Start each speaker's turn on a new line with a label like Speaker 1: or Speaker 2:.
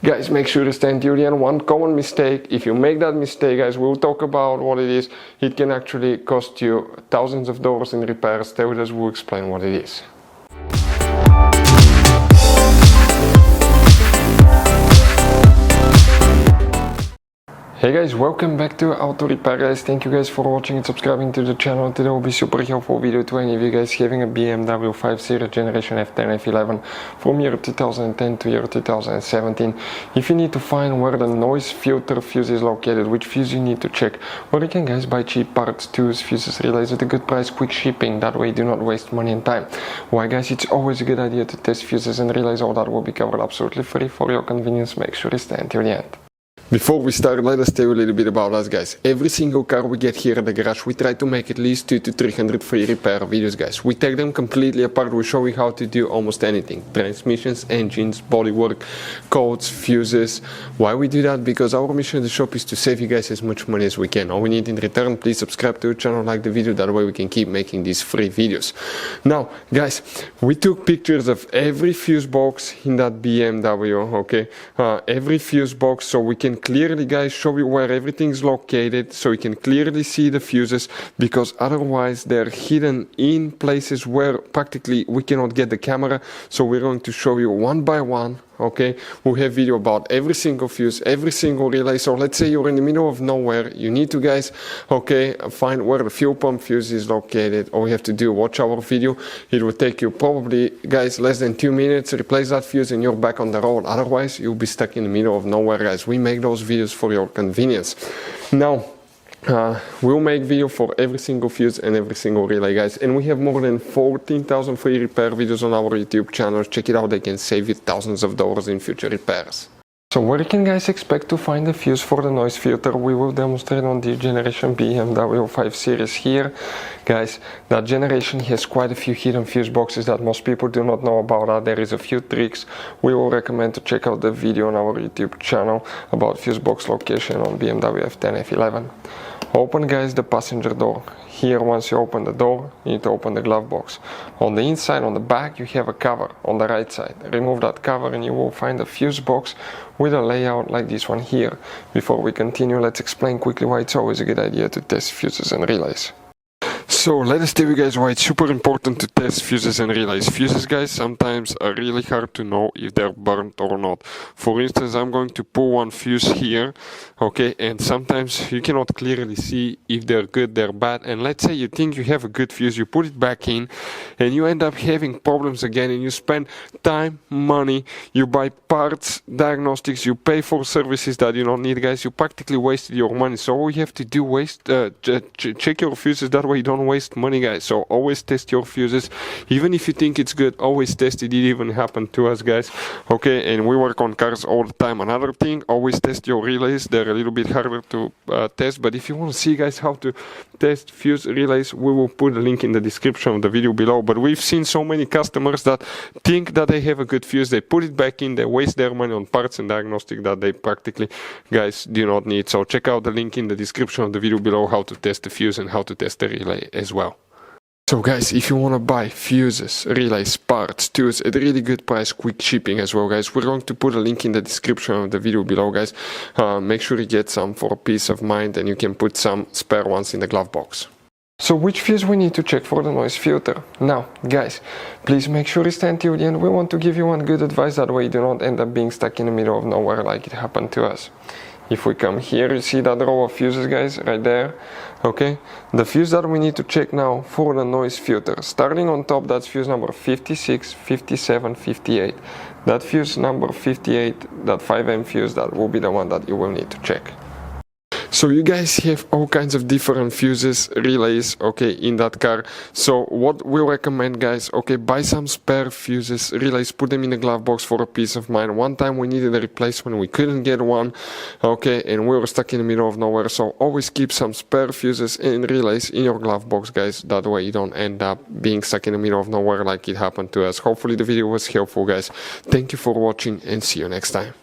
Speaker 1: Guys, make sure to stay until the end. One common mistake, if you make that mistake, guys, we'll talk about what it is. It can actually cost you thousands of dollars in repairs. Stay with us, we'll explain what it is. Hey guys, welcome back to Auto Repair guys. Thank you guys for watching and subscribing to the channel. Today will be super helpful video to any of you guys having a BMW 5 Series Generation F10 F11 from year 2010 to year 2017. If you need to find where the noise filter fuse is located, which fuse you need to check, or you can guys buy cheap parts, tools, fuses, relays at a good price, quick shipping, that way you do not waste money and time. Why guys, it's always a good idea to test fuses and relays. All that will be covered absolutely free for your convenience. Make sure to stay until the end. Before we start, let us tell you a little bit about us guys. Every single car we get here at the garage, we try to make at least 200 to 300 free repair videos guys. We take them completely apart, we show you how to do almost anything. Transmissions, engines, bodywork, codes, fuses. Why we do that? Because our mission in the shop is to save you guys as much money as we can. All we need in return, please subscribe to the channel, like the video, that way we can keep making these free videos. Now guys, we took pictures of every fuse box in that BMW, okay? Every fuse box, so we can clearly guys show you where everything is located, so you can clearly see the fuses, because otherwise they're hidden in places where practically we cannot get the camera. So we're going to show you one by one, okay? We have video about every single fuse, every single relay. So let's say you're in the middle of nowhere, you need to guys, okay, find where the fuel pump fuse is located. All you have to do, watch our video. It will take you probably guys less than 2 minutes, replace that fuse and you're back on the road. Otherwise you'll be stuck in the middle of nowhere guys. We make those videos for your convenience. Now we'll make video for every single fuse and every single relay guys, and we have more than 14,000 free repair videos on our YouTube channel. Check it out, they can save you thousands of dollars in future repairs. So where you can guys expect to find the fuse for the noise filter, we will demonstrate on the generation BMW 5 Series here. Guys, that generation has quite a few hidden fuse boxes that most people do not know about. There is a few tricks. We will recommend to check out the video on our YouTube channel about fuse box location on BMW F10 F11. Open guys the passenger door. Here, once you open the door, you need to open the glove box. On the inside, on the back, you have a cover on the right side. Remove that cover and you will find a fuse box with a layout like this one here. Before we continue, let's explain quickly why it's always a good idea to test fuses and relays. So let us tell you guys why it's super important to test fuses and relays. Fuses guys sometimes are really hard to know if they're burnt or not. For instance, I'm going to pull one fuse here, okay, and sometimes you cannot clearly see if they're good, they're bad. And let's say you think you have a good fuse, you put it back in and you end up having problems again, and you spend time, money, you buy parts, diagnostics, you pay for services that you don't need guys. You practically wasted your money. So all you have to do check your fuses, that way you don't waste money guys. So always test your fuses, even if you think it's good, always test it. It even happened to us guys, okay? And we work on cars all the time. Another thing, always test your relays. They're a little bit harder to test, but if you want to see guys how to test fuse relays, we will put a link in the description of the video below. But we've seen so many customers that think that they have a good fuse, they put it back in, they waste their money on parts and diagnostic that they practically guys do not need. So check out the link in the description of the video below how to test the fuse and how to test the relay as well. So guys, if you want to buy fuses, relays, parts, tools at a really good price, quick shipping as well guys, we're going to put a link in the description of the video below guys. Make sure you get some for peace of mind, and you can put some spare ones in the glove box. So which fuse we need to check for the noise filter? Now guys, please make sure you stay until the end. We want to give you one good advice, that way you do not end up being stuck in the middle of nowhere like it happened to us. If we come here, you see that row of fuses guys right there, okay? The fuse that we need to check now for the noise filter, starting on top, that's fuse number 56, 57, 58. That fuse number 58, that 5M fuse, that will be the one that you will need to check. So you guys have all kinds of different fuses, relays, okay, in that car. So what we recommend guys, okay, buy some spare fuses, relays, put them in a glove box for a peace of mind. One time we needed a replacement, we couldn't get one, okay, and we were stuck in the middle of nowhere. So always keep some spare fuses and relays in your glove box guys, that way you don't end up being stuck in the middle of nowhere like it happened to us. Hopefully the video was helpful guys. Thank you for watching and see you next time.